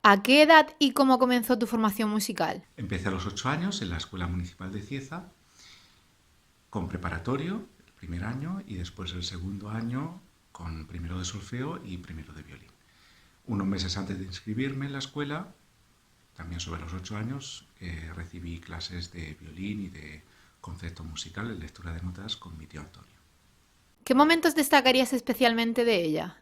¿A qué edad y cómo comenzó tu formación musical? Empecé a los 8 años en la Escuela Municipal de Cieza, con preparatorio, el primer año, y después el segundo año con primero de solfeo y primero de violín. Unos meses antes de inscribirme en la escuela, también sobre los 8 años, recibí clases de violín y de concepto musical, en lectura de notas, con mi tío Antonio. ¿Qué momentos destacarías especialmente de ella?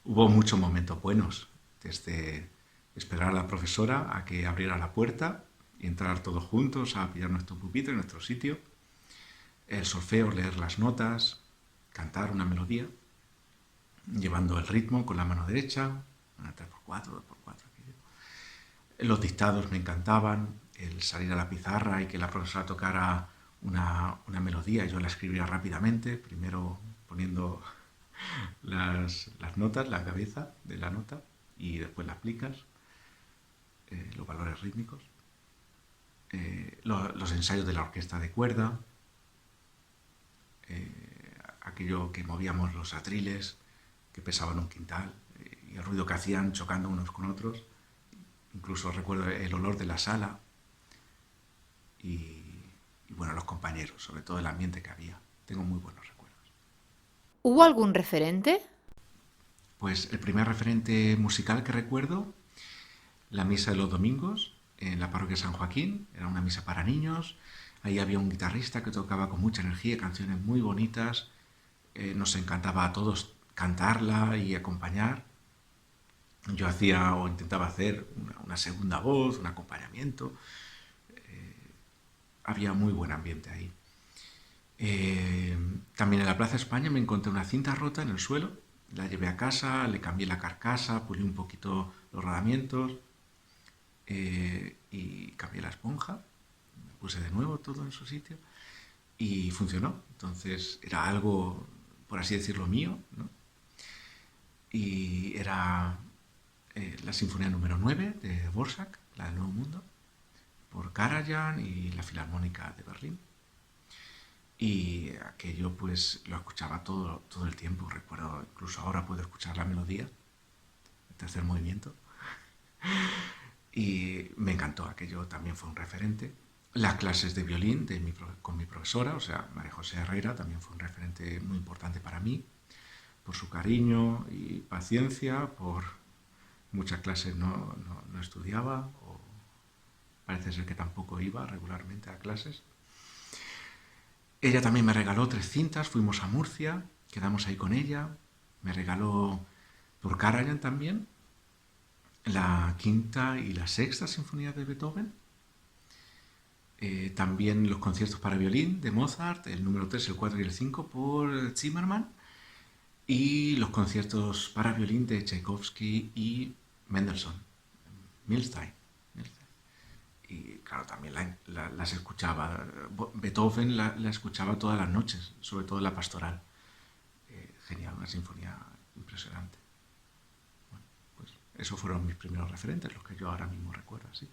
Hubo muchos momentos buenos, desde esperar a la profesora a que abriera la puerta y entrar todos juntos a pillar nuestro pupitre, nuestro sitio, el solfeo, leer las notas, cantar una melodía, llevando el ritmo con la mano derecha, una 3x4, 2x4. Los dictados me encantaban, el salir a la pizarra y que la profesora tocara una melodía y yo la escribiera rápidamente, primero poniendo las notas, la cabeza de la nota, y después la aplicas, los valores rítmicos, los ensayos de la orquesta de cuerda, aquello que movíamos los atriles, que pesaban un quintal, y el ruido que hacían chocando unos con otros. Incluso recuerdo el olor de la sala y bueno, los compañeros, sobre todo el ambiente que había. Tengo muy buenos recuerdos. ¿Hubo algún referente? Pues el primer referente musical que recuerdo, la misa de los domingos en la parroquia San Joaquín, era una misa para niños. Ahí había un guitarrista que tocaba con mucha energía, canciones muy bonitas. Nos encantaba a todos cantarla y acompañar. Yo hacía o intentaba hacer una segunda voz, un acompañamiento. Había muy buen ambiente ahí. También en la Plaza España me encontré una cinta rota en el suelo. La llevé a casa, le cambié la carcasa, pulí un poquito los rodamientos y cambié la esponja. Puse de nuevo todo en su sitio y funcionó. Entonces era algo, por así decirlo, mío, ¿no? Y era la Sinfonía número 9 de Dvorak, la del Nuevo Mundo, por Karajan y la Filarmónica de Berlín. Y aquello pues lo escuchaba todo el tiempo. Recuerdo, incluso ahora puedo escuchar la melodía, el tercer movimiento. Y me encantó, aquello también fue un referente. Las clases de violín con mi profesora, o sea, María José Herrera, también fue un referente muy importante para mí, por su cariño y paciencia, por muchas clases no estudiaba, o parece ser que tampoco iba regularmente a clases. Ella también me regaló 3 cintas, fuimos a Murcia, quedamos ahí con ella, me regaló por Karajan también la quinta y la sexta sinfonía de Beethoven, también los conciertos para violín de Mozart, el número 3, el 4 y el 5 por Zimmermann, y los conciertos para violín de Tchaikovsky y Mendelssohn, Milstein. Y claro, también las escuchaba. Beethoven la escuchaba todas las noches, sobre todo la pastoral. Genial, una sinfonía impresionante. Bueno, pues esos fueron mis primeros referentes, los que yo ahora mismo recuerdo, sí.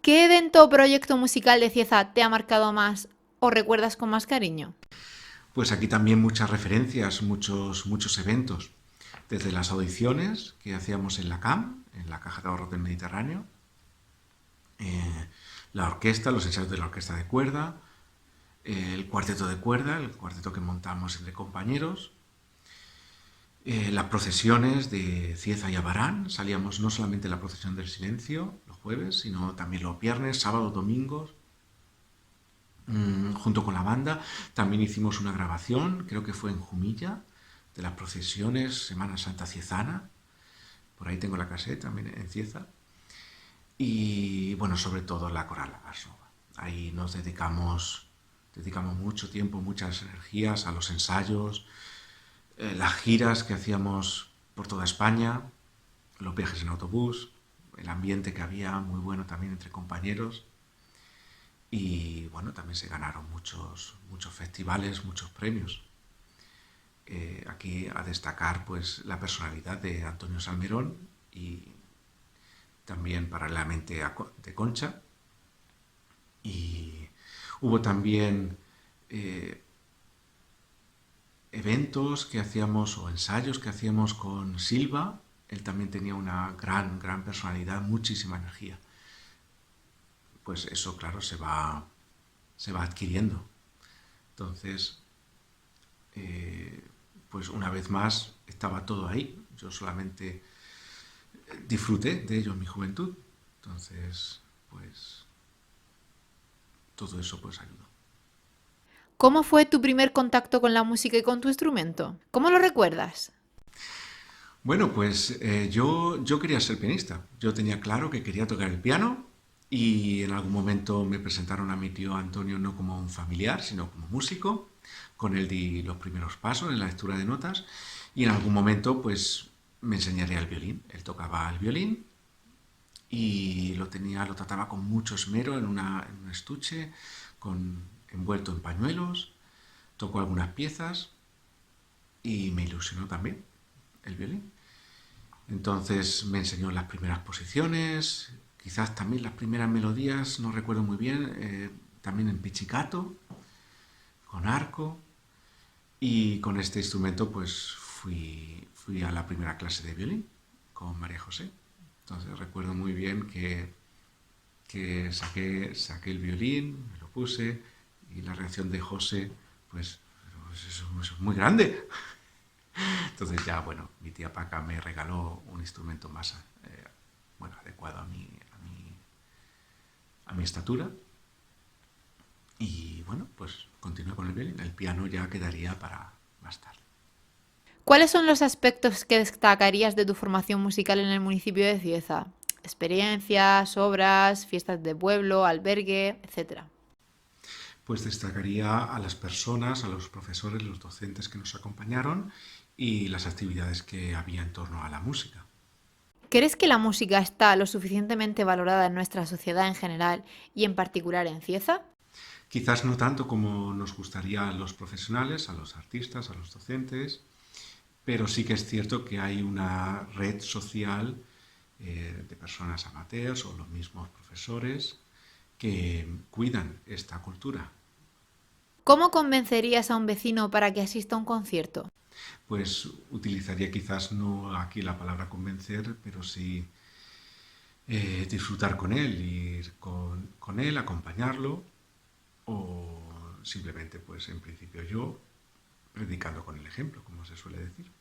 ¿Qué evento o proyecto musical de Cieza te ha marcado más o recuerdas con más cariño? Pues aquí también muchas referencias, muchos eventos. Desde las audiciones que hacíamos en la CAM, en la Caja de Ahorros del Mediterráneo, la orquesta, los ensayos de la orquesta de cuerda, el cuarteto de cuerda, el cuarteto que montamos entre compañeros, las procesiones de Cieza y Abarán. Salíamos no solamente la procesión del silencio los jueves, sino también los viernes, sábados, domingos, junto con la banda. También hicimos una grabación, creo que fue en Jumilla, de las procesiones Semana Santa Ciezana. Por ahí tengo la cassette también en Cieza. Y bueno, sobre todo la coral La Varsova. Ahí dedicamos mucho tiempo, muchas energías a los ensayos, las giras que hacíamos por toda España, los viajes en autobús, el ambiente que había muy bueno también entre compañeros. Y bueno, también se ganaron muchos festivales, muchos premios. Aquí a destacar pues la personalidad de Antonio Salmerón y también paralelamente de Concha. Y hubo también eventos que hacíamos o ensayos que hacíamos con Silva, Él también tenía una gran personalidad, muchísima energía. Pues eso, claro, se va adquiriendo. Entonces, eh, pues una vez más estaba todo ahí. Yo solamente disfruté de ello en mi juventud. Entonces, pues todo eso pues ayudó. ¿Cómo fue tu primer contacto con la música y con tu instrumento? ¿Cómo lo recuerdas? Bueno, pues yo quería ser pianista. Yo tenía claro que quería tocar el piano y en algún momento me presentaron a mi tío Antonio no como un familiar, sino como músico. Con él di los primeros pasos en la lectura de notas y en algún momento pues me enseñaría el violín. Él tocaba el violín y lo trataba con mucho esmero en un estuche, envuelto en pañuelos. Tocó algunas piezas y me ilusionó también el violín. Entonces me enseñó las primeras posiciones, quizás también las primeras melodías, no recuerdo muy bien, también en pizzicato, con arco. Y con este instrumento pues fui a la primera clase de violín con María José. Entonces recuerdo muy bien que saqué el violín, me lo puse y la reacción de José pues es muy grande. Entonces ya, bueno, mi tía Paca me regaló un instrumento más adecuado a mi estatura. Y bueno, pues continué con el violín. El piano ya quedaría para más tarde. ¿Cuáles son los aspectos que destacarías de tu formación musical en el municipio de Cieza? Experiencias, obras, fiestas de pueblo, albergue, etcétera. Pues destacaría a las personas, a los profesores, los docentes que nos acompañaron y las actividades que había en torno a la música. ¿Crees que la música está lo suficientemente valorada en nuestra sociedad en general y en particular en Cieza? Quizás no tanto como nos gustaría a los profesionales, a los artistas, a los docentes, pero sí que es cierto que hay una red social de personas amateurs o los mismos profesores que cuidan esta cultura. ¿Cómo convencerías a un vecino para que asista a un concierto? Pues utilizaría quizás no aquí la palabra convencer, pero sí disfrutar con él, ir con él, acompañarlo o simplemente, pues en principio yo, predicando con el ejemplo, como se suele decir.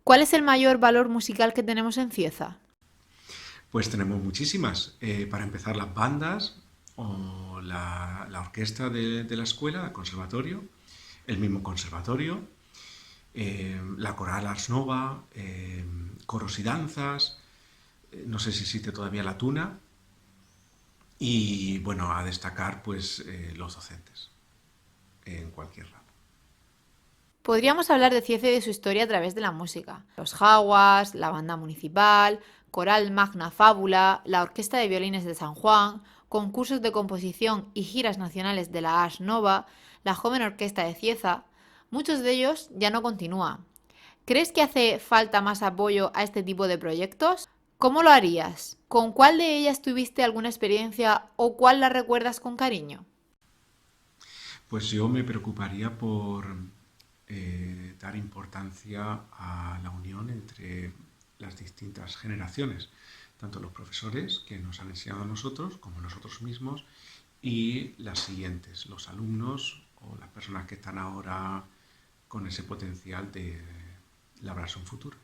¿Cuál es el mayor valor musical que tenemos en Cieza? Pues tenemos muchísimas. Para empezar, las bandas o la orquesta de la escuela, el conservatorio, el mismo conservatorio, la coral Ars Nova, coros y danzas, no sé si existe todavía la tuna, y bueno, a destacar pues los docentes en cualquier ramo. Podríamos hablar de Cieza y de su historia a través de la música. Los jaguas, la banda municipal, coral Magna Fábula, la orquesta de violines de San Juan, concursos de composición y giras nacionales de la Ars Nova, la joven orquesta de Cieza. Muchos de ellos ya no continúan. ¿Crees que hace falta más apoyo a este tipo de proyectos? ¿Cómo lo harías? ¿Con cuál de ellas tuviste alguna experiencia o cuál la recuerdas con cariño? Pues yo me preocuparía por dar importancia a la unión entre las distintas generaciones, tanto los profesores que nos han enseñado a nosotros como nosotros mismos y las siguientes, los alumnos o las personas que están ahora con ese potencial de labrarse un futuro.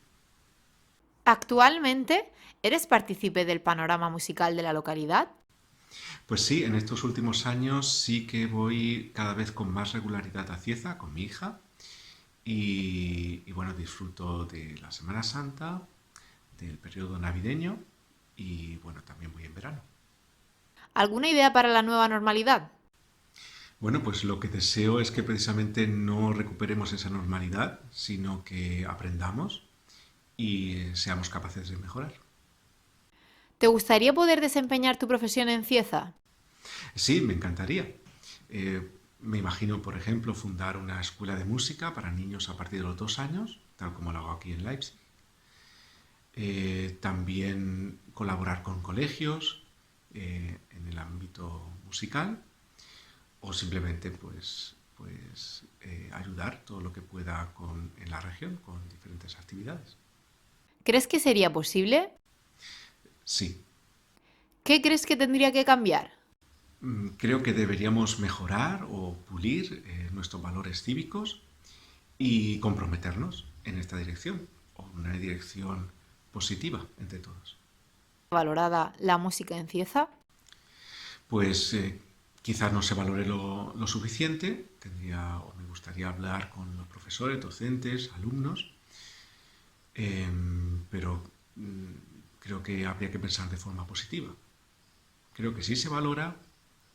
¿Actualmente eres partícipe del panorama musical de la localidad? Pues sí, en estos últimos años sí que voy cada vez con más regularidad a Cieza con mi hija y bueno, disfruto de la Semana Santa, del periodo navideño y bueno, también voy en verano. ¿Alguna idea para la nueva normalidad? Bueno, pues lo que deseo es que precisamente no recuperemos esa normalidad, sino que aprendamos y seamos capaces de mejorar. ¿Te gustaría poder desempeñar tu profesión en Cieza? Sí, me encantaría. Me imagino, por ejemplo, fundar una escuela de música para niños a partir de los 2 años, tal como lo hago aquí en Leipzig. También colaborar con colegios en el ámbito musical o simplemente ayudar todo lo que pueda en la región con diferentes actividades. ¿Crees que sería posible? Sí. ¿Qué crees que tendría que cambiar? Creo que deberíamos mejorar o pulir nuestros valores cívicos y comprometernos en esta dirección, o una dirección positiva entre todos. ¿Valorada la música en Cieza? Pues quizás no se valore lo suficiente, tendría o me gustaría hablar con los profesores, docentes, alumnos, pero creo que habría que pensar de forma positiva. Creo que sí se valora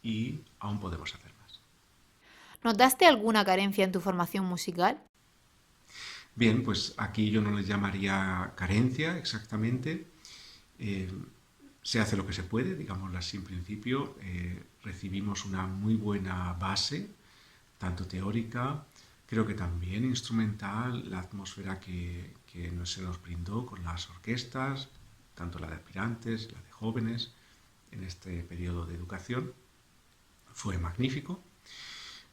y aún podemos hacer más. ¿Notaste alguna carencia en tu formación musical? Bien, pues aquí yo no le llamaría carencia exactamente. Eh, Se hace lo que se puede, digámoslo así en principio. Recibimos una muy buena base, tanto teórica, creo que también instrumental, la atmósfera que se nos brindó con las orquestas, tanto la de aspirantes, la de jóvenes, en este periodo de educación, fue magnífico.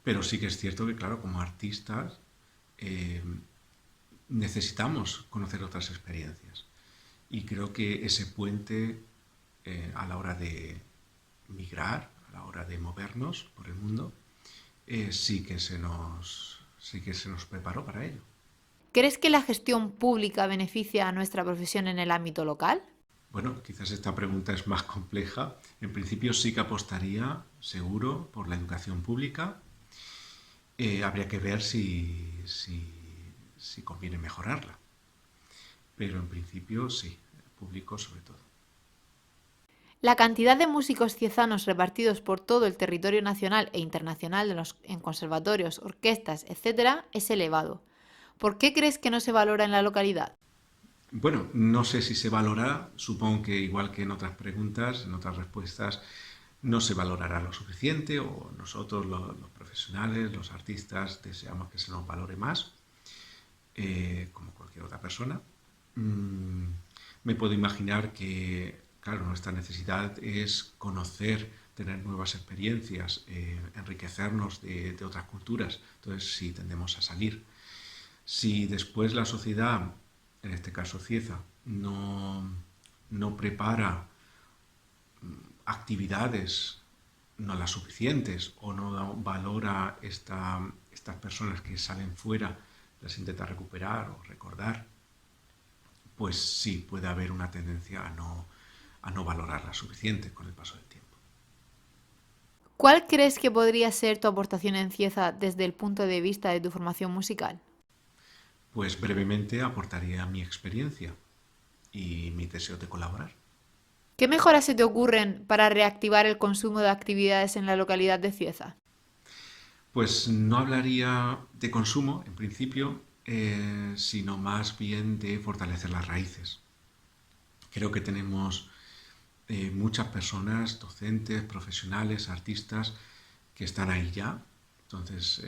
Pero sí que es cierto que, claro, como artistas eh, necesitamos conocer otras experiencias. Y creo que ese puente a la hora de migrar, a la hora de movernos por el mundo, sí que se nos preparó para ello. ¿Crees que la gestión pública beneficia a nuestra profesión en el ámbito local? Bueno, quizás esta pregunta es más compleja. En principio sí que apostaría, seguro, por la educación pública. Habría que ver si conviene mejorarla. Pero en principio sí, público sobre todo. La cantidad de músicos ciezanos repartidos por todo el territorio nacional e internacional en conservatorios, orquestas, etc., es elevado. ¿Por qué crees que no se valora en la localidad? Bueno, no sé si se valorará, supongo que igual que en otras preguntas, en otras respuestas, no se valorará lo suficiente o nosotros, los profesionales, los artistas, deseamos que se nos valore más, como cualquier otra persona. Mm, Me puedo imaginar que, claro, nuestra necesidad es conocer, tener nuevas experiencias, enriquecernos de otras culturas. Entonces, sí, tendemos a salir. Si después la sociedad, en este caso Cieza, no prepara actividades no las suficientes o no valora estas personas que salen fuera, las intenta recuperar o recordar, pues sí puede haber una tendencia a no valorarlas suficiente con el paso del tiempo. ¿Cuál crees que podría ser tu aportación en Cieza desde el punto de vista de tu formación musical? Pues brevemente aportaría mi experiencia y mi deseo de colaborar. ¿Qué mejoras se te ocurren para reactivar el consumo de actividades en la localidad de Cieza? Pues no hablaría de consumo, en principio, sino más bien de fortalecer las raíces. Creo que tenemos muchas personas, docentes, profesionales, artistas, que están ahí ya. Entonces,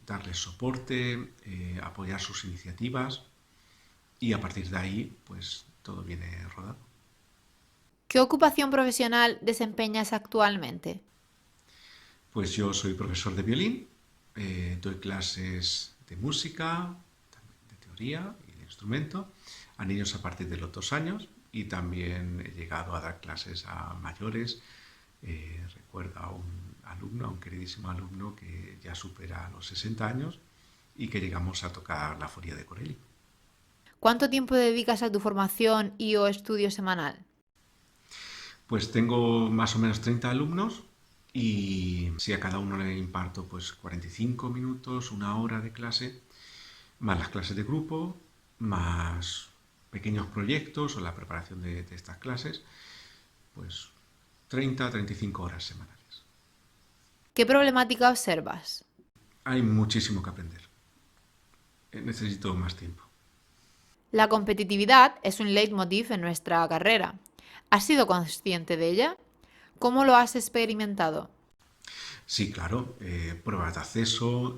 darles soporte, apoyar sus iniciativas y a partir de ahí, pues todo viene rodado. ¿Qué ocupación profesional desempeñas actualmente? Pues yo soy profesor de violín, doy clases de música, de teoría y de instrumento a niños a partir de los 2 años y también he llegado a dar clases a mayores. Recuerdo a un alumno, a un queridísimo alumno que ya supera los 60 años y que llegamos a tocar la Foria de Corelli. ¿Cuánto tiempo dedicas a tu formación y o estudio semanal? Pues tengo más o menos 30 alumnos y si a cada uno le imparto pues 45 minutos, 1 hora de clase, más las clases de grupo, más pequeños proyectos o la preparación de estas clases, pues 30 a 35 horas semanales. ¿Qué problemática observas? Hay muchísimo que aprender. Necesito más tiempo. La competitividad es un leitmotiv en nuestra carrera. ¿Has sido consciente de ella? ¿Cómo lo has experimentado? Sí, claro, pruebas de acceso,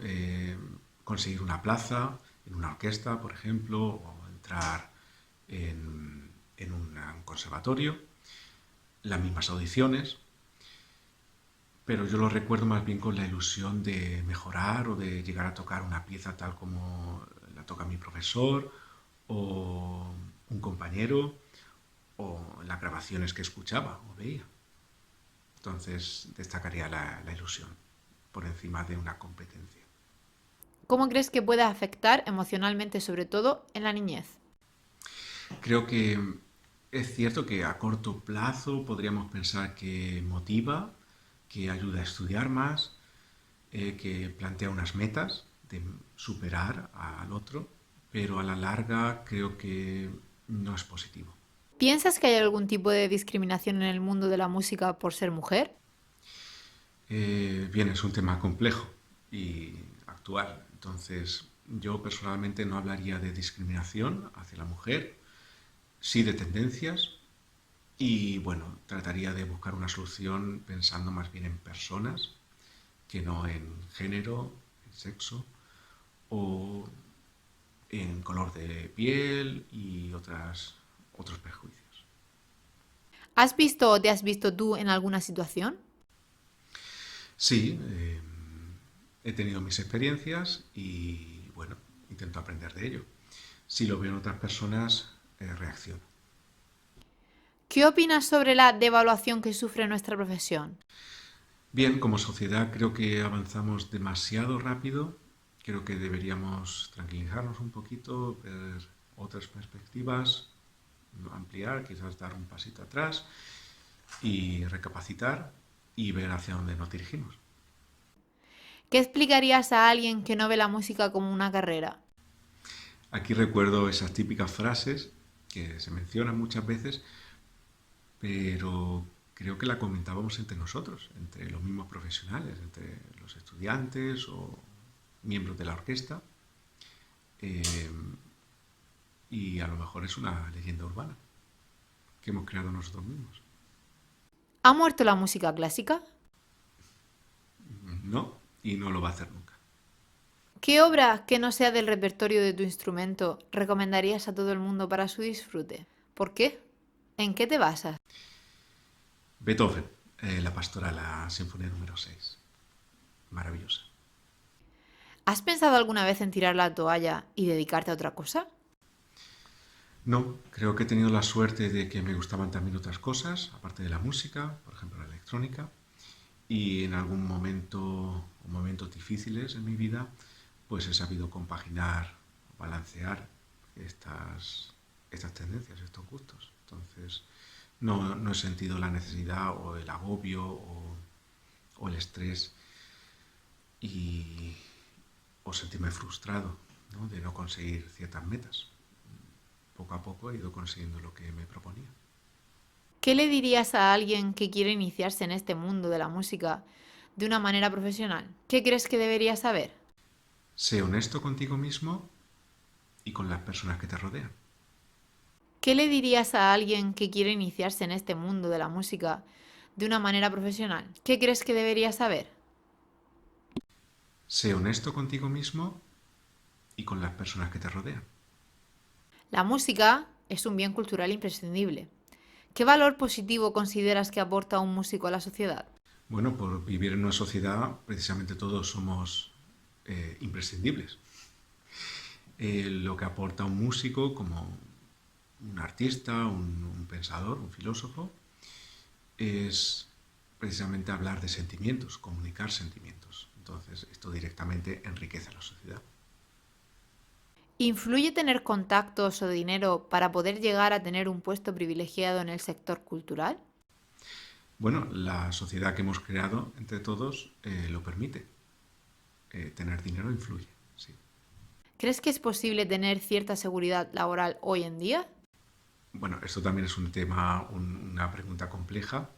conseguir una plaza en una orquesta, por ejemplo, o entrar en un conservatorio, las mismas audiciones, pero yo lo recuerdo más bien con la ilusión de mejorar o de llegar a tocar una pieza tal como la toca mi profesor o, un compañero o las grabaciones que escuchaba o veía. Entonces destacaría la ilusión por encima de una competencia. ¿Cómo crees que puede afectar emocionalmente, sobre todo en la niñez? Creo que es cierto que a corto plazo podríamos pensar que motiva, que ayuda a estudiar más, que plantea unas metas de superar al otro, pero a la larga creo que no es positivo. ¿Piensas que hay algún tipo de discriminación en el mundo de la música por ser mujer? Bien, es un tema complejo y actual, entonces yo personalmente no hablaría de discriminación hacia la mujer, sí de tendencias y bueno, trataría de buscar una solución pensando más bien en personas que no en género, en sexo o en color de piel y otros prejuicios. ¿Has visto o te has visto tú en alguna situación? Sí, he tenido mis experiencias y bueno, intento aprender de ello. Si lo veo en otras personas, reacciono. ¿Qué opinas sobre la devaluación que sufre nuestra profesión? Bien, como sociedad creo que avanzamos demasiado rápido. Creo que deberíamos tranquilizarnos un poquito, ver otras perspectivas, ampliar, quizás dar un pasito atrás y recapacitar y ver hacia dónde nos dirigimos. ¿Qué explicarías a alguien que no ve la música como una carrera? Aquí recuerdo esas típicas frases que se mencionan muchas veces, pero creo que la comentábamos entre nosotros, entre los mismos profesionales, entre los estudiantes o miembros de la orquesta, eh, y a lo mejor es una leyenda urbana que hemos creado nosotros mismos. ¿Ha muerto la música clásica? No, y no lo va a hacer nunca. ¿Qué obra que no sea del repertorio de tu instrumento recomendarías a todo el mundo para su disfrute? ¿Por qué? ¿En qué te basas? Beethoven, la pastoral, la Sinfonía número 6. Maravillosa. ¿Has pensado alguna vez en tirar la toalla y dedicarte a otra cosa? No, creo que he tenido la suerte de que me gustaban también otras cosas, aparte de la música, por ejemplo la electrónica, y en algún momento o momentos difíciles en mi vida, pues he sabido compaginar, balancear estas tendencias, estos gustos. Entonces, no he sentido la necesidad o el agobio o el estrés y, o sentirme frustrado, ¿no? De no conseguir ciertas metas. Poco a poco he ido consiguiendo lo que me proponía. ¿Qué le dirías a alguien que quiere iniciarse en este mundo de la música de una manera profesional? ¿Qué crees que debería saber? Sé honesto contigo mismo y con las personas que te rodean. ¿Qué le dirías a alguien que quiere iniciarse en este mundo de la música de una manera profesional? ¿Qué crees que debería saber? Sé honesto contigo mismo y con las personas que te rodean. La música es un bien cultural imprescindible. ¿Qué valor positivo consideras que aporta un músico a la sociedad? Bueno, por vivir en una sociedad, precisamente todos somos imprescindibles. Lo que aporta un músico como un artista, un pensador, un filósofo, es precisamente hablar de sentimientos, comunicar sentimientos. Entonces, esto directamente enriquece a la sociedad. ¿Influye tener contactos o dinero para poder llegar a tener un puesto privilegiado en el sector cultural? Bueno, la sociedad que hemos creado entre todos lo permite. Tener dinero influye, sí. ¿Crees que es posible tener cierta seguridad laboral hoy en día? Bueno, esto también es un tema, una pregunta compleja.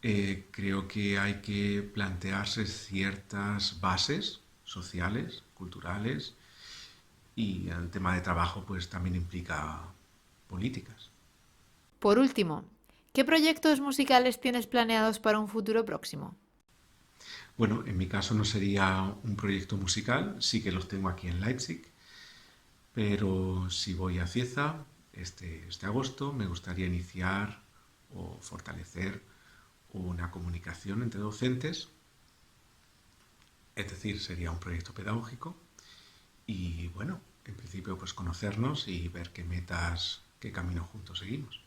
Creo que hay que plantearse ciertas bases sociales, culturales, y el tema de trabajo pues también implica políticas. Por último, ¿qué proyectos musicales tienes planeados para un futuro próximo? Bueno, en mi caso no sería un proyecto musical, sí que los tengo aquí en Leipzig, pero si voy a Cieza este agosto, me gustaría iniciar o fortalecer una comunicación entre docentes, es decir, sería un proyecto pedagógico y bueno, en principio pues conocernos y ver qué metas qué camino juntos seguimos.